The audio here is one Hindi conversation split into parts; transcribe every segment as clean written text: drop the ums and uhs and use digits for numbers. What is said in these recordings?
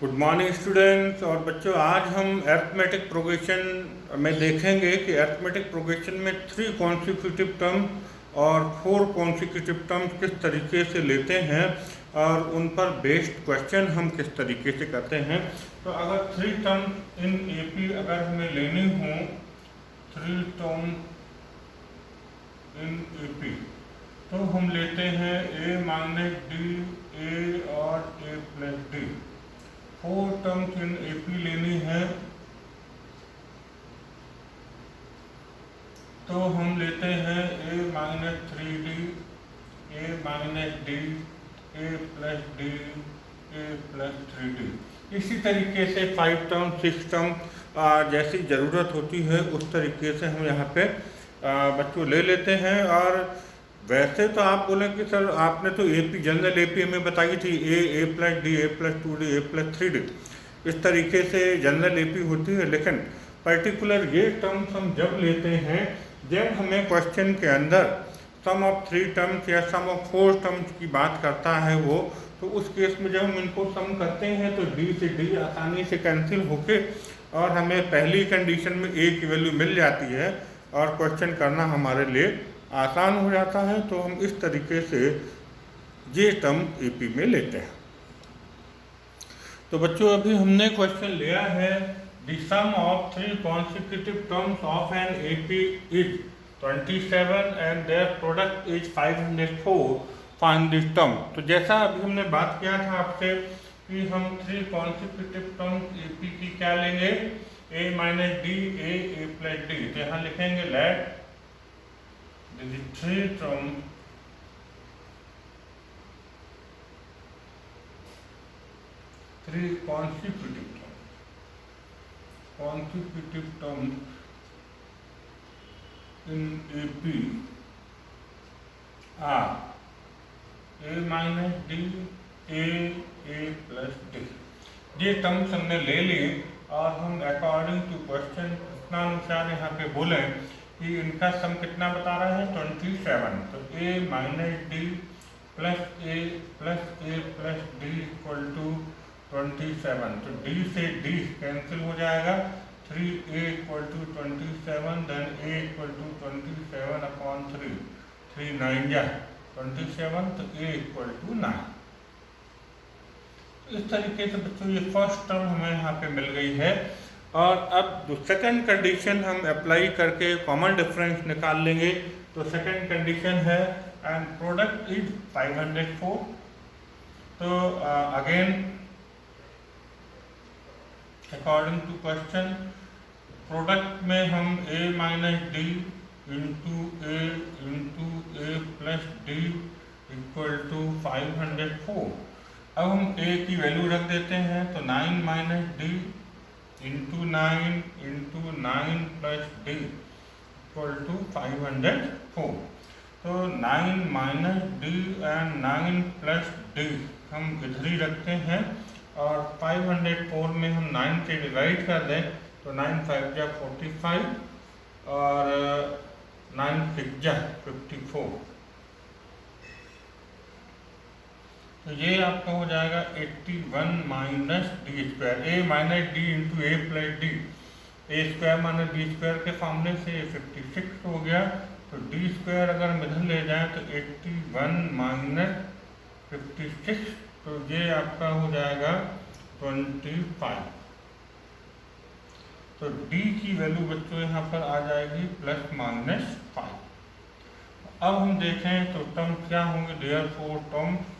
Good morning students. और बच्चों, आज हम अरिथमेटिक प्रोग्रेशन में देखेंगे कि अरिथमेटिक प्रोग्रेशन में 3 कॉन्सिक्यूटिव टर्म और 4 कॉन्सिक्यूटिव टर्म्स किस तरीके से लेते हैं और उन पर बेस्ड क्वेश्चन हम किस तरीके से करते हैं। तो अगर 3 टर्म इन एपी अगर हमें लेनी हो, 3 टर्म इन एपी, तो हम लेते हैं a माइनस डी, ए और a plus D. 4 terms in AP लेनी है तो हम लेते हैं a minus 3d, a minus D, a plus D, a plus 3d। इसी तरीके से 5 टर्म 6 टर्म जैसी ज़रूरत होती है उस तरीके से हम यहाँ पे बच्चों ले लेते हैं। और वैसे तो आप बोलें कि सर आपने तो एपी जनरल एपी हमें बताई थी, ए प्लस डी, ए प्लस 2d, ए प्लस 3d, इस तरीके से जनरल एपी होती है। लेकिन पर्टिकुलर ये टर्म्स हम जब लेते हैं जब हमें क्वेश्चन के अंदर सम ऑफ 3 टर्म्स या सम ऑफ 4 टर्म्स की बात करता है वो, तो उस केस में जब हम इनको सम करते हैं तो डी से डी आसानी से कैंसिल होके और हमें पहली कंडीशन में ए की वैल्यू मिल जाती है और क्वेश्चन करना हमारे लिए आसान हो जाता है। तो हम इस तरीके से ये टर्म एपी में लेते हैं। तो बच्चों, अभी हमने क्वेश्चन लिया है the sum of 3 consecutive terms of an AP is 27 and their product is 504, find this term। तो जैसा अभी हमने बात किया था आपसे कि हम 3 consecutive terms AP की क्या लेंगे, a minus D, a plus D. तो यहाँ लिखेंगे late the 3 term consecutive terms in AP are a minus d, a plus d। ये टर्म्स हमने ले लिए और हम अकॉर्डिंग टू क्वेश्चन प्रश्नानुसार यहाँ पे बोले कि इनका सम कितना बता रहा है, 27। तो a minus D plus a plus D equal to 27। तो d से d कैंसिल हो जाएगा, 3a equal to 27, then a equal to 27 upon 3, 3 9 जा 27, तो a इक्वल टू 9। इस तरीके से बच्चों ये फर्स्ट टर्म हमें यहाँ पे मिल गई है। और अब सेकंड कंडीशन हम अप्लाई करके कॉमन डिफरेंस निकाल लेंगे। तो सेकंड कंडीशन है एंड प्रोडक्ट इज 504। तो again according to question product में हम a minus D into A plus D equal to 504। अब हम a की वैल्यू रख देते हैं, तो 9 minus D into 9 plus D equal to 504। तो 9 minus D and 9 plus D हम इधर ही रखते हैं और 504 में हम 9 से डिवाइड कर दें तो 9 5 जा 45 और 9 6 जा 54। तो ये आपका हो जाएगा 81 माइनस डी स्क्वायर, ए माइनस डी इंटू ए प्लस डी, ए स्क्वायर माइनस डी स्क्वायर के फॉर्मूले से 56 हो गया। तो डी स्क्वायर अगर हम इधर ले जाएं तो 81 माइनस 56, तो ये आपका हो जाएगा 25। तो डी की वैल्यू बच्चों यहाँ पर आ जाएगी प्लस माइनस 5। अब हम देखें तो टर्म क्या होंगे, देयरफॉर टर्म्स।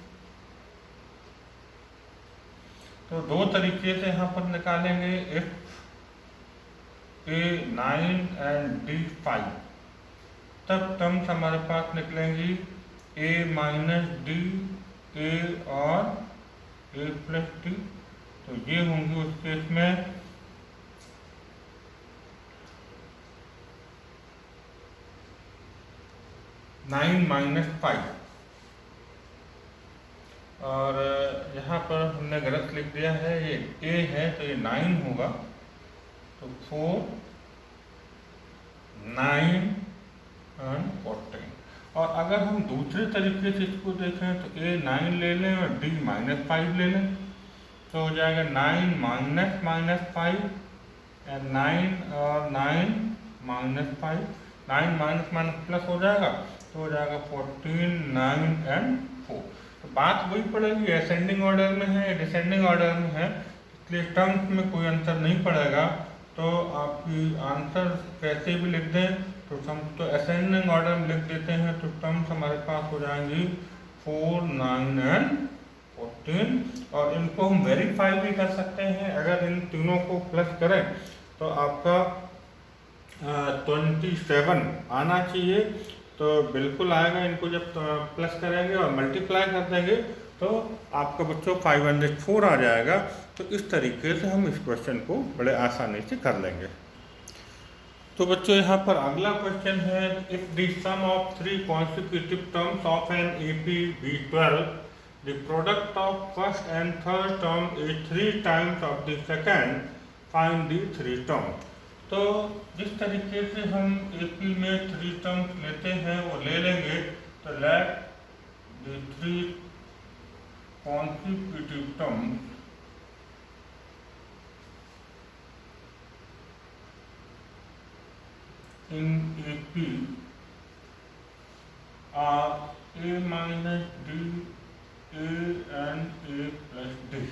तो 2 तरीके से यहाँ पर निकालेंगे, इफ a 9 एंड d 5, तब टर्म्स हमारे पास निकलेंगी a माइनस डी, a और a प्लस डी। तो ये होंगी उस केस में 9 माइनस 5। और यहाँ पर हमने गलत लिख दिया है, ये a है तो ये 9 होगा, तो 4 9 एंड 14। और अगर हम दूसरे तरीके से इसको देखें तो a 9 ले लें और d -5 ले लें। तो तो हो जाएगा 9 माइनस माइनस 5 एंड 9 और 9 माइनस 5, 9 माइनस माइनस प्लस हो जाएगा तो हो जाएगा 14, 9 एंड 4। तो बात वही पड़ेगी, असेंडिंग ऑर्डर में है या डिसेंडिंग ऑर्डर में है, इसलिए टर्म्स में कोई अंतर नहीं पड़ेगा। तो आपकी आंसर कैसे भी लिख दें तो हम तो असेंडिंग ऑर्डर में लिख देते हैं, तो टर्म्स हमारे पास हो जाएंगी 4, 9 एंड 14। और इनको हम वेरीफाई भी कर सकते हैं, अगर इन तीनों को प्लस करें तो आपका 27 आना चाहिए, तो बिल्कुल आएगा। इनको जब प्लस करेंगे और मल्टीप्लाई कर देंगे तो आपका बच्चों 504 आ जाएगा। तो इस तरीके से हम इस क्वेश्चन को बड़े आसानी से कर लेंगे। तो बच्चों यहाँ पर अगला क्वेश्चन है, if the sum of 3 consecutive terms of an AP B12, the product of first and third term is 3 times of the second, find the 3 terms। तो जिस तरीके से हम AP में 3 टर्म्स लेते हैं वो ले लेंगे, तो let the 3 consecutive terms in AP are A minus D, A and A plus D।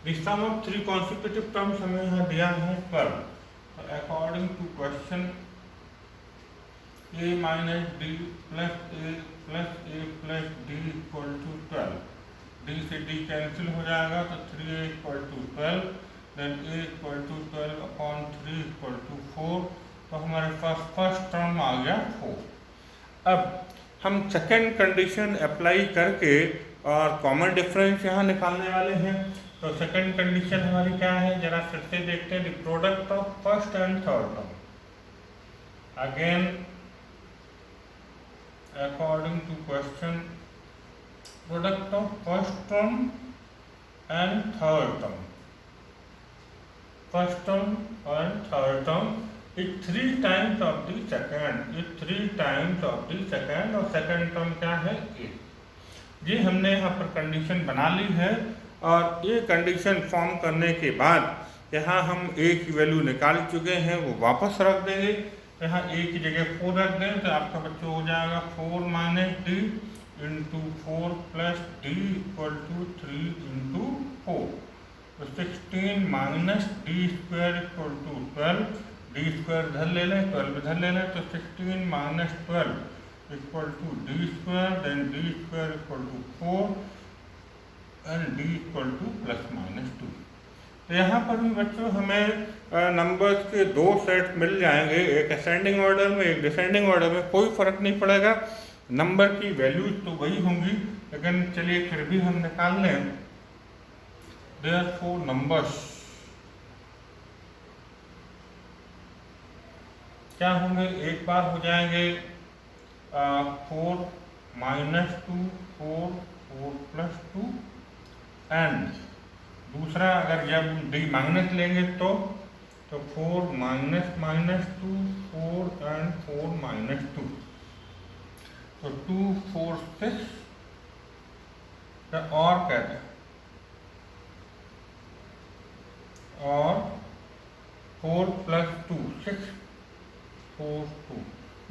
The sum of 3 consecutive terms हमें यहाँ दिया है 12। तो according to question A minus D plus A plus D equal to 12। D से D कैंसिल हो जाएगा तो 3A equal to 12, then A equal to 12 upon 3 equal to 4। तो हमारे पास फर्स्ट टर्म आ गया 4। अब हम सेकेंड कंडीशन अप्लाई करके और कॉमन डिफरेंस यहाँ निकालने वाले हैं। तो सेकेंड कंडीशन हमारी क्या है, जरा फिर से देखते हैं। The product of first and third term, again according to question, product of first term and third term, first term and third term is 3 times of the second, is 3 times of the second. और सेकेंड टर्म क्या है, ए। ये हमने यहाँ पर कंडीशन बना ली है, और ये कंडीशन फॉर्म करने के बाद यहाँ हम ए की वैल्यू निकाल चुके हैं, वो वापस रख देंगे। यहाँ ए की जगह 4 रख दें तो आपका बच्चों हो जाएगा 4 minus D into 4 plus D equal to 3 into 4। तो 16 minus D square equal to 12, D square इधर ले लें, 12 इधर ले लें, तो 16 minus 12 equal to D square, then D square equal to 4 and D equal to plus minus 2। तो यहाँ पर भी बच्चों हमें नंबर्स के 2 सेट मिल जाएंगे, एक असेंडिंग ऑर्डर में एक डिसेंडिंग ऑर्डर में, कोई फर्क नहीं पड़ेगा, नंबर की वैल्यूज तो वही होंगी। लेकिन चलिए फिर भी हम निकाल लें। देयरफॉर नंबर्स क्या होंगे, एक बार हो जाएंगे 4 माइनस 2, 4 प्लस 2, एंड दूसरा अगर जब डी माइनस लेंगे तो 4 माइनस माइनस 2, 4 एंड 4 माइनस 2, तो 2 4 6, और कहते हैं और 4 प्लस 2 6, 4 2।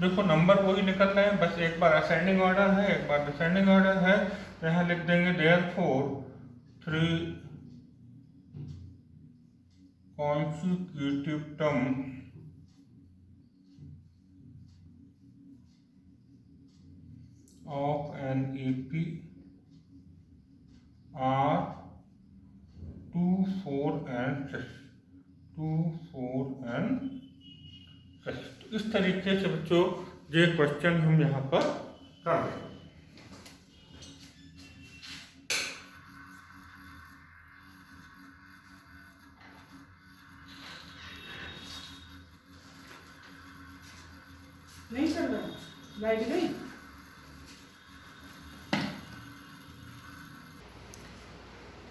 देखो नंबर वही निकल रहे हैं, बस एक बार असेंडिंग ऑर्डर है एक बार डिसेंडिंग ऑर्डर है। यहाँ लिख देंगे therefore 3 consecutive terms of an AP are 2, 4 and 6, 2, 4 and 6। तो इस तरीके से बच्चों ये क्वेश्चन हम यहाँ पर कर रहे हैं। नहीं चल रहा, लाइट गई।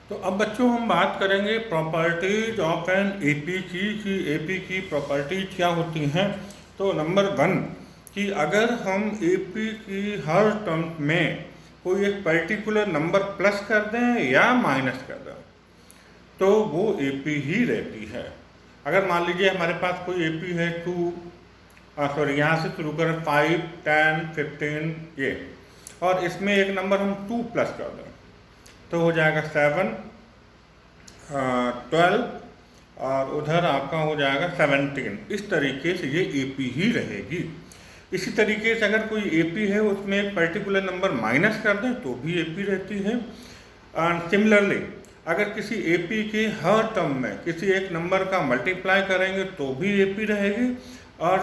तो अब बच्चों हम बात करेंगे प्रॉपर्टीज ऑफ एन एपी की, कि एपी की प्रॉपर्टीज क्या होती हैं। तो नंबर 1 कि अगर हम एपी की हर टर्म में कोई एक पर्टिकुलर नंबर प्लस कर दें या माइनस कर दें, तो वो AP ही रहती है। अगर मान लीजिए हमारे पास कोई AP है 2, सॉरी यहाँ से शुरू करें 5, 10, 15 ये, और इसमें एक नंबर हम 2 प्लस कर दें तो हो जाएगा 7, 12 और उधर आपका हो जाएगा 17। इस तरीके से ये AP ही रहेगी। इसी तरीके से अगर कोई AP है उसमें एक पर्टिकुलर नंबर माइनस कर दें तो भी AP रहती है। सिमिलरली अगर किसी AP के हर टर्म में किसी एक नंबर का मल्टीप्लाई करेंगे तो भी AP रहेगी, और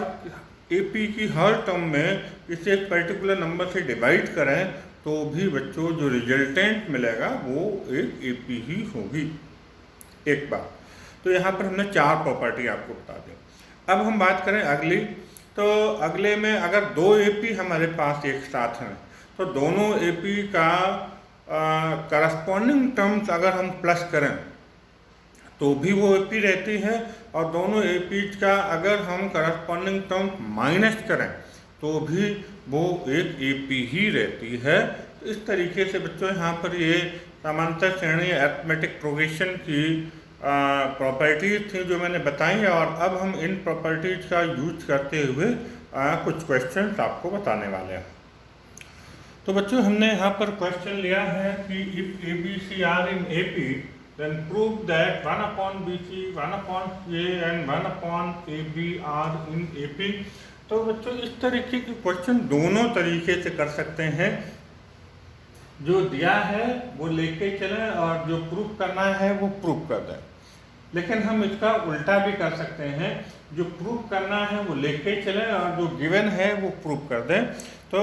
AP की हर टर्म में इसे एक पर्टिकुलर नंबर से डिवाइड करें तो भी बच्चों जो रिजल्टेंट मिलेगा वो एक AP ही होगी। एक बात तो यहाँ पर हमने 4 प्रॉपर्टी आपको बता दी। अब हम बात करें अगली, तो अगले में अगर 2 AP हमारे पास एक साथ हैं तो दोनों AP का करस्पॉन्डिंग टर्म्स अगर हम प्लस करें तो भी वो AP रहती है, और दोनों AP का अगर हम करस्पॉन्डिंग टर्म माइनस करें तो भी वो एक AP ही रहती है। तो इस तरीके से बच्चों यहाँ पर ये समांतर श्रेणी अरिथमेटिक प्रोग्रेशन की प्रॉपर्टीज थी जो मैंने बताई, और अब हम इन प्रॉपर्टीज का यूज करते हुए कुछ क्वेश्चंस आपको बताने वाले हैं। तो बच्चों हमने यहाँ पर क्वेश्चन लिया है कि if ABC are in AP then prove that 1/BC, 1/A and 1/AB are in AP। तो बच्चों इस तरीके के क्वेश्चन दोनों तरीके से कर सकते हैं। जो दिया है वो लेके चलें और जो प्रूफ करना है वो प्रूफ कर दें, लेकिन हम इसका उल्टा भी कर सकते हैं, जो प्रूफ करना है वो लेके चलें और जो गिवन है वो प्रूफ कर दें। तो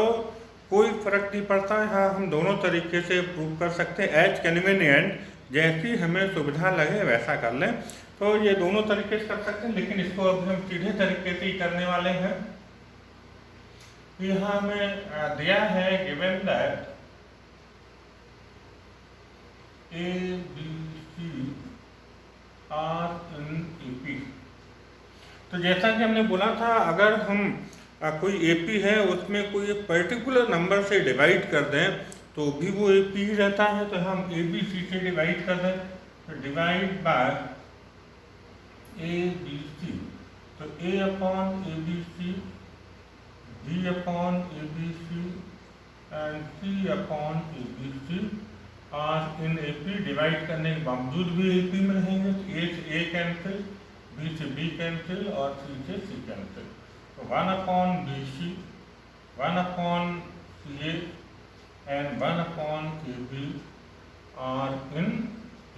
कोई फर्क नहीं पड़ता, हाँ हम दोनों तरीके से प्रूफ कर सकते हैं। एज कन्वीनियंट, जैसी हमें सुविधा लगे वैसा कर लें। तो ये दोनों तरीके से कर सकते हैं, लेकिन इसको अब हम सीधे तरीके से ही करने वाले हैं। यहाँ हमें दिया है given that ABC are in AP। तो जैसा कि हमने बोला था अगर हम कोई AP है उसमें कोई एक पर्टिकुलर नंबर से डिवाइड कर दें तो भी वो AP ही रहता है। तो हम ABC से डिवाइड कर दें, तो डिवाइड बाय ABC, तो A/ABC, B/ABC and C/ABC are in AP। Divide करने के बावजूद भी AP में रहेंगे, तो A से A कैंसिल, B से B कैंसिल और C से C कैंसिल। तो 1/BC, 1/CA and 1/AB are in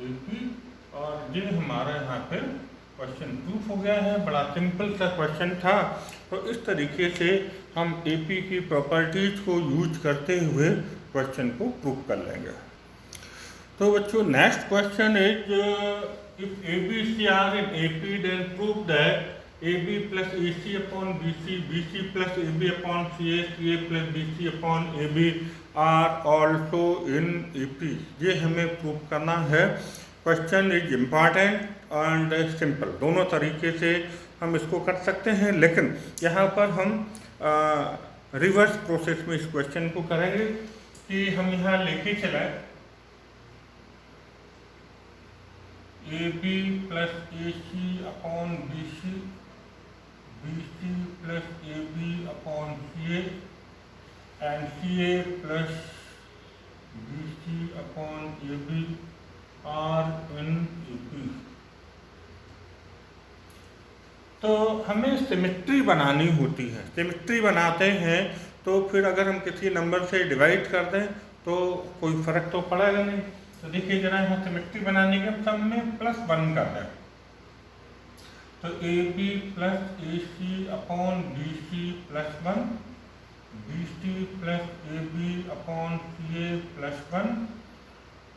AP। और ये हमारा यहाँ पे क्वेश्चन प्रूफ हो गया है। बड़ा सिंपल सा क्वेश्चन था। तो इस तरीके से हम AP की प्रॉपर्टीज को यूज करते हुए क्वेश्चन को प्रूफ कर लेंगे। तो बच्चों next question is if ABC are in AP then prove that AB plus AC upon BC, BC plus AB upon CA, CA plus BC upon AB are also in AP। ये हमें प्रूव करना है। Question is important and simple, दोनों तरीके से हम इसको कर सकते हैं, लेकिन यहाँ पर हम रिवर्स प्रोसेस में इस क्वेश्चन को करेंगे कि हम यहाँ लेके चलें AB plus AC upon BC, BC plus AB upon CA and CA plus BC upon AB are in AP। तो हमें सिमेट्री बनानी होती है। सिमेट्री बनाते हैं तो फिर अगर हम किसी नंबर से डिवाइड कर दें तो कोई फर्क तो पड़ेगा नहीं। तो देखिए जरा यहाँ सिमेट्री बनाने के सब में +1 कर दें, तो AB plus AC upon BC +1, BC plus AB upon CA +1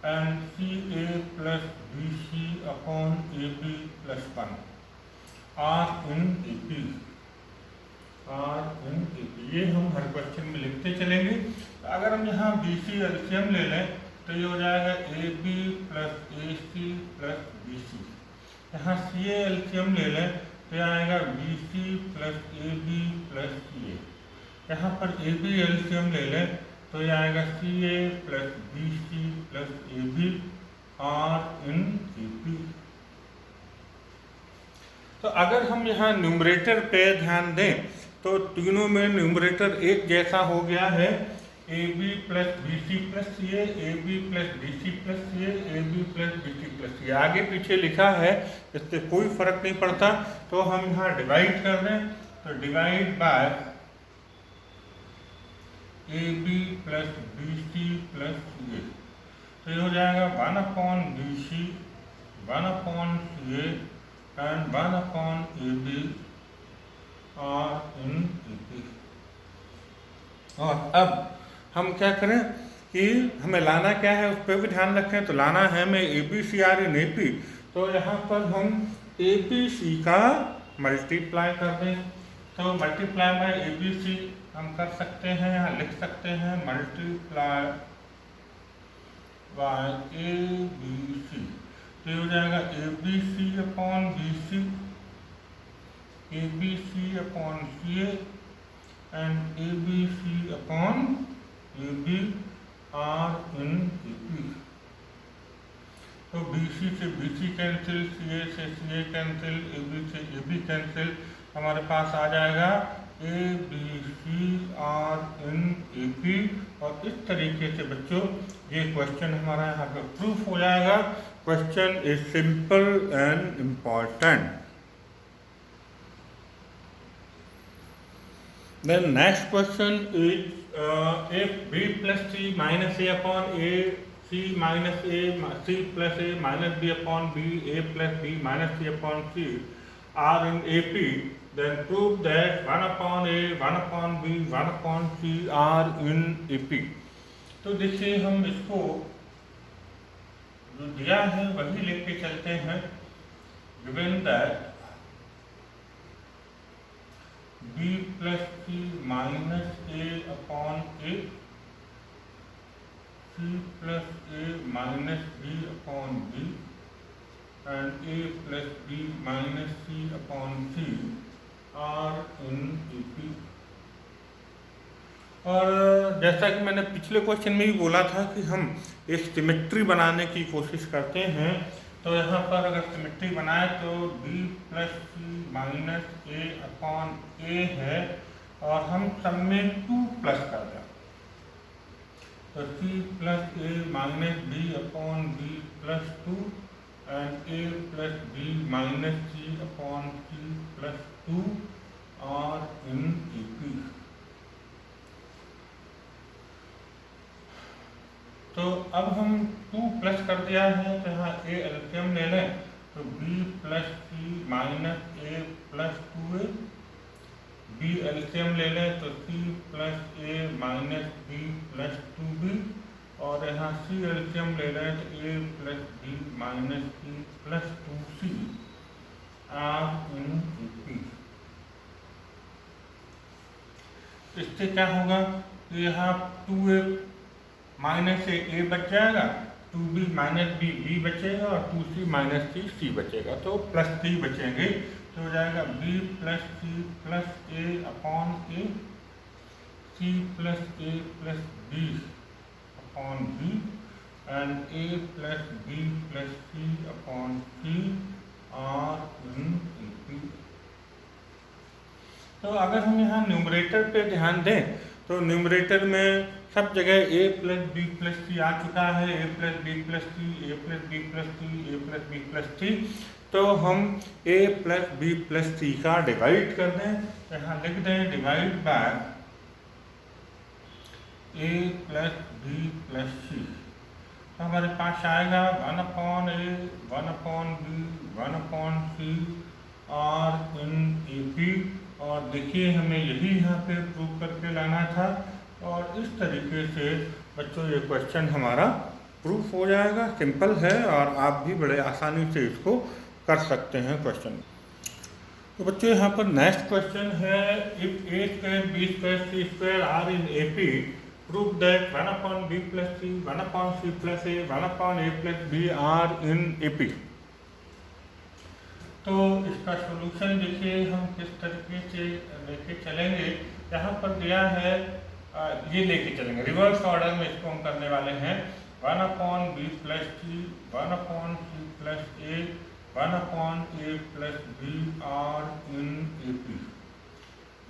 and CA plus BC upon AB +1 are in AP। ये हम हर क्वेश्चन में लिखते चलेंगे। अगर हम यहाँ BC एलसीएम ले लें तो ये हो जाएगा AB plus AC plus BC। यहाँ CA एलसीएम ले लें तो ये आएगा BC plus AB plus CA। यहाँ पर AB एलसीएम ले लें तो ये आएगा CA plus BC plus AB। Are in AP। तो अगर हम यहाँ न्यूमरेटर पे ध्यान दें तो तीनों में न्यूमरेटर एक जैसा हो गया है, AB प्लस BC प्लस ये, AB प्लस BC प्लस ये, AB प्लस BC प्लस ये। आगे पीछे लिखा है, इससे कोई फर्क नहीं पड़ता। तो हम यहाँ डिवाइड कर दें तो divide by AB plus BC plus ये, तो ये हो जाएगा 1/BC 1/CA and 1/AB are in AP। और अब हम क्या करें कि हमें लाना क्या है उस पर भी ध्यान रखें। तो लाना है हमें ABCR इन AP। तो यहाँ पर हम ABC का मल्टीप्लाई कर दें, तो मल्टीप्लाई बाय ABC हम कर सकते हैं, यहाँ लिख सकते हैं मल्टीप्लाई बाय ABC। तो ये हो जाएगा ABC/BC ABC/CA and ABC/AB are in AP। तो BC से BC कैंसिल, CA से CA कैंसिल, AB से AB कैंसिल, हमारे पास आ जाएगा ABCR इन AP। और इस तरीके से बच्चों ये क्वेश्चन हमारा यहाँ पे प्रूफ हो जाएगा। Question is simple and important. Then next question is if B plus C minus A upon A, C minus A, C plus A minus B upon B, A plus B minus C upon C are in AP, then prove that 1/A, 1/B, 1/C are in AP। तो देखिए हम इसको जो दिया है वही लेके चलते हैं। Given that B plus C minus A upon A, C plus A minus B upon B and A plus B minus C upon C are in AP। और जैसा कि मैंने पिछले क्वेश्चन में भी बोला था कि हम एक सिमेट्री बनाने की कोशिश करते हैं। तो यहाँ पर अगर सिमेट्री बनाए तो B plus C minus A upon A है और हम सब में 2 प्लस कर दें तो C plus A minus B upon B plus 2 and A plus B minus C upon C plus 2 और इन AP। तो अब हम 2 प्लस कर दिया है तो यहाँ A एलसीएम ले लें तो B plus C minus A plus 2A, B LCM ले लें तो C plus A minus B plus 2B और यहाँ C एलसीएम ले लें तो A plus B minus C plus 2C are in AP। इससे क्या होगा कि यहाँ 2A माइनस से A बच जाएगा, 2B माइनस B B बचेगा और 2C माइनस C बचेगा, तो प्लस 3 बचेंगे। तो हो जाएगा B plus C plus A upon A, C plus A plus B upon B and A plus B plus C upon C are in AP। तो अगर हम यहाँ न्यूमरेटर पे ध्यान दें तो न्यूमरेटर में सब जगह A plus B plus C आ चुका है, A plus B plus C, A plus B plus C, A plus B plus C। तो हम A plus B plus C का डिवाइड कर दें, यहाँ लिख दें divide by A plus B plus C। तो हमारे पास आएगा 1/A 1/B 1/C are in AP। और देखिए हमें यही यहाँ पे प्रूव करके लाना था और इस तरीके से बच्चों ये क्वेश्चन हमारा प्रूफ हो जाएगा। सिंपल है और आप भी बड़े आसानी से इसको कर सकते हैं क्वेश्चन। तो बच्चों यहाँ पर नेक्स्ट क्वेश्चन है if A square B square C square are in AP prove that 1/B plus C 1/C plus A 1/A plus B are in AP। तो इसका सॉल्यूशन देखिए हम किस तरीके से लेके चलेंगे। यहाँ पर दिया है ये लेके चलेंगे रिवर्स ऑर्डर में, इसको हम करने वाले हैं। 1 upon B plus C 1 upon C plus A 1 upon A plus B are in A P.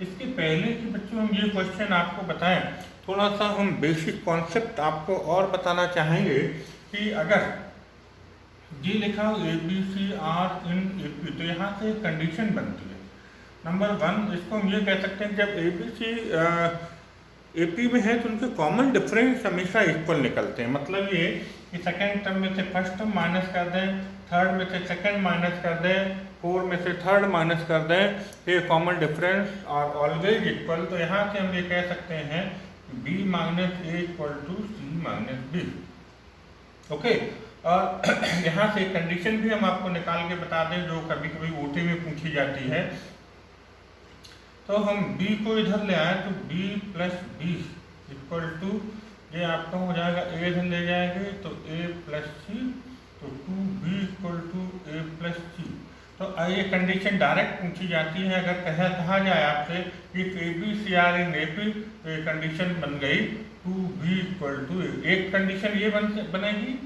इसके पहले कि बच्चों हम ये क्वेश्चन आपको बताएं, थोड़ा सा हम बेसिक कॉन्सेप्ट आपको और बताना चाहेंगे कि अगर ये लिखा हो A B C are in A P, तो यहाँ से कंडीशन बनती है। नंबर 1, इसको हम ये कह सकते हैं जब ए बी सी ए पी में है तो उनके कॉमन डिफरेंस हमेशा इक्वल निकलते हैं। मतलब ये कि सेकेंड टर्म में से फर्स्ट टर्म माइनस कर दें, थर्ड में से सेकेंड माइनस कर दें, 4 में से थर्ड माइनस कर दें, ये कॉमन डिफरेंस और ऑलवेज इक्वल। तो यहाँ से हम ये कह सकते हैं b minus A equal to C minus B. Okay, और यहाँ से कंडीशन भी हम आपको निकाल के बता दें जो कभी कभी ओटी में पूछी जाती है। तो हम b को इधर ले आए तो b plus B equal to, ये आपका हो जाएगा a इधर ले जाएंगे तो a प्लस सी, तो 2b equal to a plus C. तो ये कंडीशन डायरेक्ट पूछी जाती है। अगर कहा जाए आपसे कि A B C are in A P, तो ये कंडीशन बन गई 2b इक्वल टू, एक कंडीशन ये बनेगी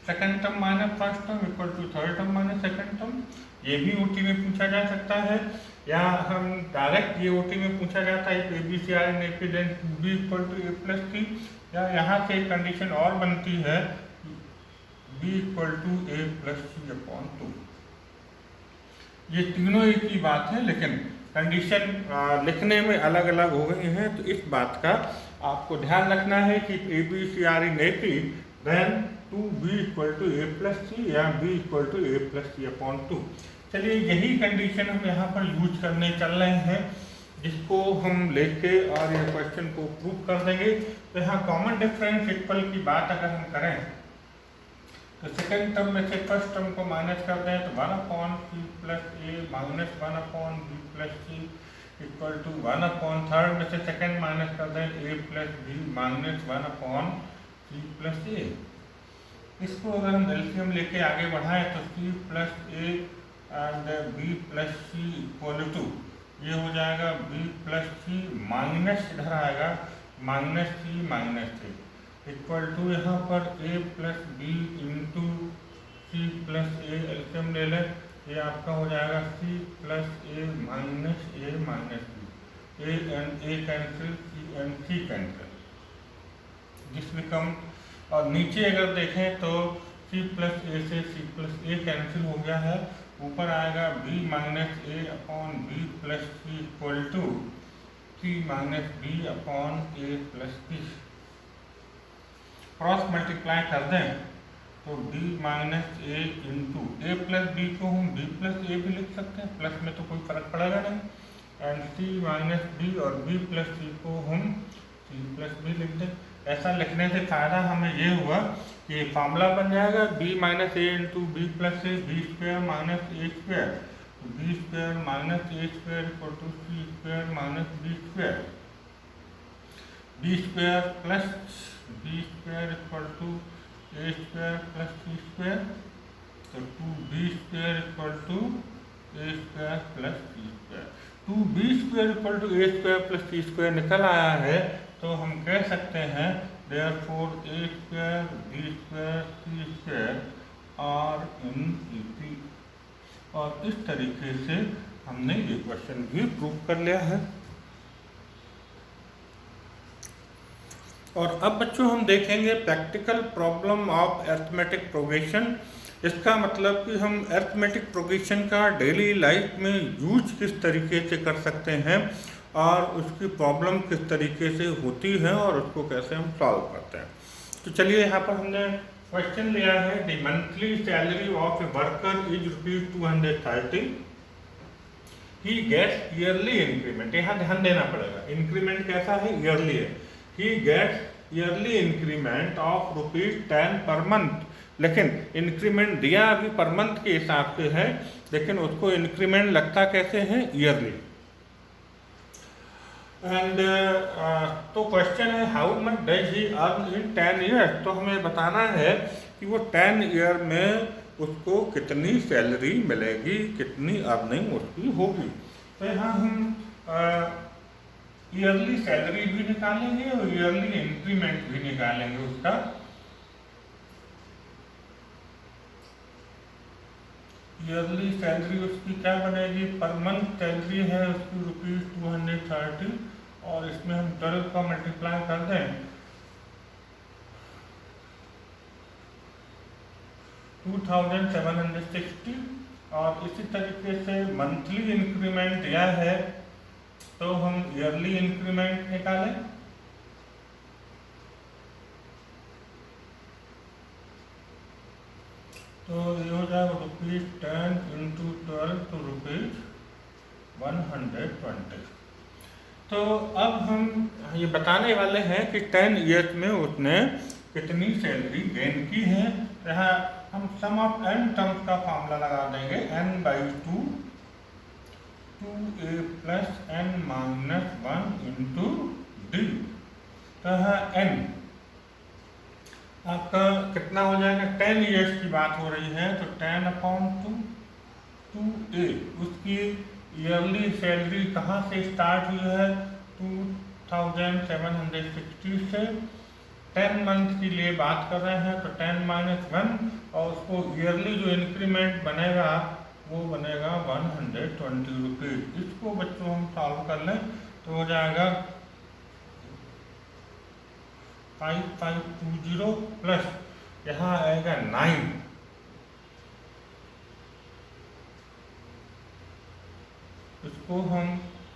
second term minus first term equal to third term minus second term. ये भी ओटी में पूछा जा सकता है, या हम डायरेक्ट ये ओटी में पूछा जाता है A B C are in A P then B equal to A plus C, या यहाँ से एक कंडीशन और बनती है B equal to A plus C upon 2। ये तीनों एक ही बात है, लेकिन कंडीशन लिखने में अलग अलग हो गई हैं। तो इस बात का आपको ध्यान रखना है कि A B C are in A P then 2b equal to A plus C या b equal to A plus C upon 2। चलिए यही कंडीशन हम यहाँ पर यूज करने चल रहे हैं, जिसको हम लेके और ये क्वेश्चन को प्रूव कर देंगे। तो यहाँ कॉमन डिफरेंस इक्वल की बात अगर हम करें तो सेकेंड टर्म में से फर्स्ट टर्म को माइनस कर दें तो 1 upon C plus A minus 1 upon B plus C equal to 1 upon third में से सेकेंड माइनस कर दें A plus B minus 1 upon C plus A. इसको अगर हम एलसीएम लेके आगे बढ़ाएं तो c plus A and b plus C equal to, ये हो जाएगा b प्लस सी माइनस इधर आएगा minus C minus C equal to, यहाँ पर a plus B into C plus A LCM ले लें, ये आपका हो जाएगा c plus A minus B, A and A cancel, C and C cancel, this become. और नीचे अगर देखें तो c प्लस ए से c प्लस ए कैंसिल हो गया है, ऊपर आएगा b minus a upon B plus C equal to c minus b upon A plus b. Cross multiply कर दें तो b minus a into A plus b को हम b प्लस ए भी लिख सकते हैं, प्लस में तो कोई फर्क पड़ेगा नहीं, एंड c माइनस बी और b प्लस सी को हम c प्लस बी लिख दें। ऐसा लिखने से फायदा हमें ये हुआ कि फॉर्मूला बन जाएगा b minus a into b plus a, b square minus a square, b square minus a square equal to c square minus b square, b square plus b square equal to a square plus c square, तो 2b square equal to a square plus c square. 2b square equal to a square plus c square निकल आया है, तो हम कह सकते हैं therefore a square b square c square are in A P. और इस तरीके से हमने ये क्वेश्चन भी प्रूव कर लिया है। और अब बच्चों हम देखेंगे practical problem of arithmetic progression. इसका मतलब कि हम अरिथमेटिक प्रोग्रेशन का डेली लाइफ में यूज किस तरीके से कर सकते हैं और उसकी प्रॉब्लम किस तरीके से होती है और उसको कैसे हम सॉल्व करते हैं। तो चलिए यहाँ पर हमने क्वेश्चन लिया है, the monthly salary of a worker is ₹230, he gets yearly increment. यहाँ ध्यान देना पड़ेगा, इंक्रीमेंट कैसा है, ईयरली है। He gets yearly increment of ₹10 per month, लेकिन इंक्रीमेंट दिया अभी पर मंथ के हिसाब से है, लेकिन उसको इंक्रीमेंट लगता कैसे है, ईयरली। एंड तो क्वेश्चन है how much does he earn in 10 years. तो हमें बताना है कि वो 10 ईयर में उसको कितनी सैलरी मिलेगी, कितनी अर्निंग उसकी होगी। तो यहाँ हम ईयरली सैलरी भी निकालेंगे और ईयरली इंक्रीमेंट भी निकालेंगे उसका। ईयरली सैलरी उसकी क्या बनेगी, पर मंथ सैलरी है उसकी ₹230 और इसमें हम 12 का मल्टीप्लाई कर दें 2760 और इसी तरीके से मंथली इंक्रीमेंट दिया है तो हम ईयरली इंक्रीमेंट निकालें। तो ये हो जाएगा ₹10 × 12 तो ₹120। तो अब हम ये बताने वाले हैं कि 10 ईयर्स में उसने कितनी सैलरी गेन की है। यहाँ हम सम ऑफ n टर्म्स का फॉर्मूला लगा देंगे, n/2 2a + n - 1 × d। तो यहाँ n आपका कितना हो जाएगा, 10 ईयर्स की बात हो रही है तो 10/2 2a, उसकी ईयरली सैलरी कहाँ से स्टार्ट हुई है, 2760 से। 10 मंथ के लिए बात कर रहे हैं तो 10 - 1 और उसको ईयरली जो इंक्रीमेंट बनेगा वो बनेगा ₹120। इसको बच्चों हम सॉल्व कर लें तो हो जाएगा 5520 प्लस यहाँ आएगा 9, इसको हम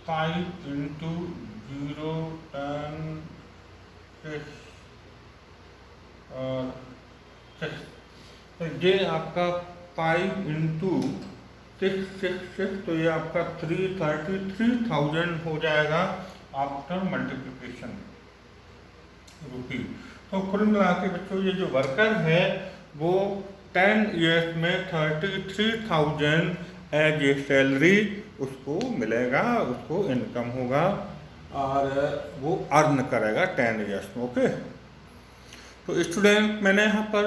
5 × 0 10 6 और 6, तो ये आपका 5 × 666 तो ये आपका 333,000 हो जाएगा आफ्टर मल्टीप्लिकेशन रुपी। तो कुल मिला के बच्चों ये जो वर्कर है वो 10 ईयर्स में 33,000 एज ए सैलरी उसको मिलेगा, उसको इनकम होगा और वो अर्न करेगा 10 ईयर्स में। ओके, तो स्टूडेंट मैंने यहाँ पर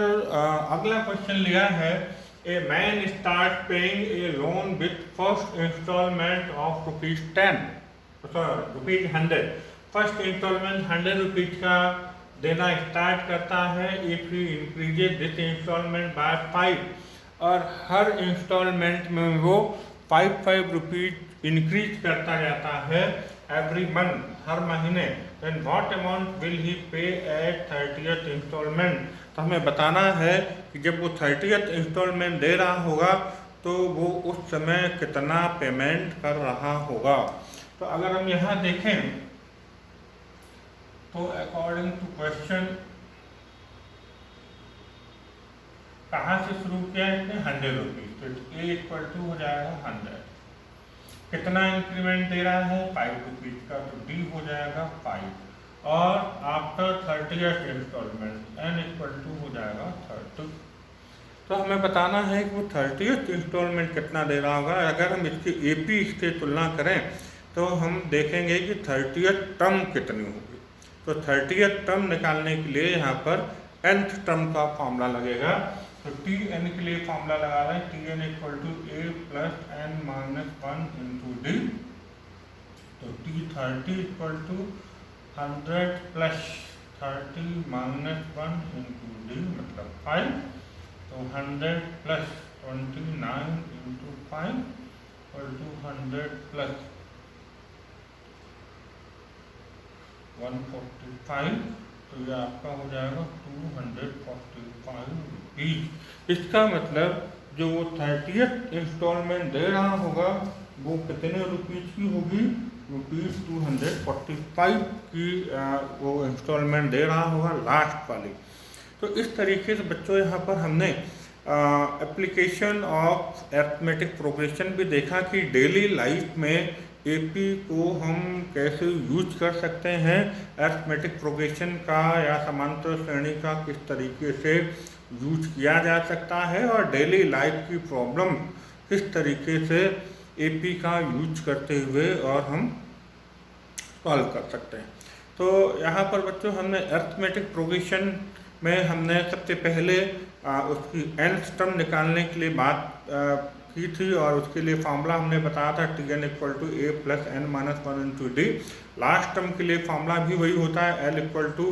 अगला क्वेश्चन लिया है, a man start paying a loan with first installment of ₹100। First installment ₹100 का देना स्टार्ट करता है if he increases this installment by 5 और हर इंस्टॉलमेंट में वो 5 रुपीज इंक्रीज करता जाता है एवरी मंथ, हर महीने। Then what amount will he pay at 30th instalment. तो हमें बताना है कि जब वो 30th इंस्टॉलमेंट दे रहा होगा तो वो उस समय कितना पेमेंट कर रहा होगा। तो अगर हम यहाँ देखें तो अकॉर्डिंग टू क्वेश्चन कहाँ से शुरू किया है इसने, ₹100, तो A = हो जाएगा 100। कितना इंक्रीमेंट दे रहा है, ₹5 का, तो D हो जाएगा 5 और आफ्टर 30th इंस्टॉलमेंट N = हो जाएगा 30। तो हमें बताना है कि वो 30th इंस्टॉलमेंट कितना दे रहा होगा। अगर हम इसकी AP से तुलना करें तो हम देखेंगे कि 30th टर्म कितनी होगी। तो 30th टर्म निकालने के लिए यहाँ पर nth टर्म का फॉर्मूला लगेगा। तो Tn के लिए फॉर्मूला लगा रहे हैं, Tn = A + n - 1 × D। तो T30 = 100 + 30 - 1 × D मतलब 5। तो 100 + 29 × 5 = 100 + 145, तो ये आपका हो जाएगा 245 रुपीज। इसका मतलब जो 30th इंस्टॉलमेंट दे रहा होगा वो कितने रुपीज की होगी, ₹245 की वो इंस्टॉलमेंट दे रहा होगा लास्ट वाली। तो इस तरीके से बच्चों यहाँ पर हमने एप्लीकेशन ऑफ अरिथमेटिक प्रोग्रेशन भी देखा कि डेली लाइफ में AP को हम कैसे यूज कर सकते हैं, अरिथमेटिक प्रोग्रेशन का या समांतर श्रेणी का किस तरीके से यूज किया जा सकता है और डेली लाइफ की प्रॉब्लम किस तरीके से AP का यूज करते हुए और हम सॉल्व कर सकते हैं। तो यहाँ पर बच्चों हमने अरिथमेटिक प्रोग्रेशन में हमने सबसे पहले उसकी nth टर्म निकालने के लिए बात की थी और उसके लिए फॉर्मूला हमने बताया था Tn equal to A plus n minus one into d. Last term के लिए फॉर्मूला भी वही होता है, l equal to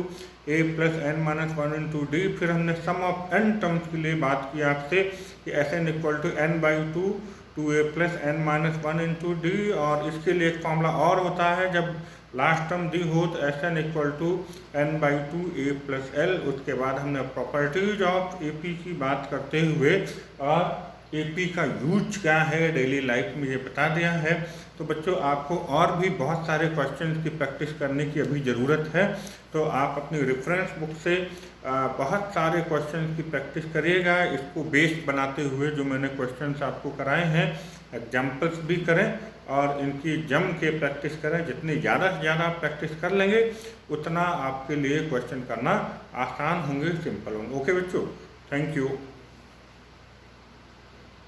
A plus n minus one into d. फिर हमने सम ऑफ एन टर्म्स के लिए बात की आपसे कि s n equal to n by two A plus n minus one into d. और इसके लिए एक फॉर्मूला और होता है, जब लास्ट टर्म दी हो तो s n equal to n by two A plus l. उसके बाद हमने प्रॉपर्टीज ऑफ ए पी की बात करते हुए और ए पी का यूज क्या है डेली लाइफ में ये बता दिया है। तो बच्चों आपको और भी बहुत सारे क्वेश्चंस की प्रैक्टिस करने की अभी ज़रूरत है, तो आप अपनी रेफरेंस बुक से बहुत सारे क्वेश्चंस की प्रैक्टिस करिएगा। इसको बेस्ड बनाते हुए जो मैंने क्वेश्चंस आपको कराए हैं एग्जाम्पल्स भी करें और इनकी जम के प्रैक्टिस करें। जितनी ज़्यादा से ज़्यादा प्रैक्टिस कर लेंगे उतना आपके लिए क्वेश्चन करना आसान होंगे, सिंपल होंगे। ओके बच्चों, थैंक यू।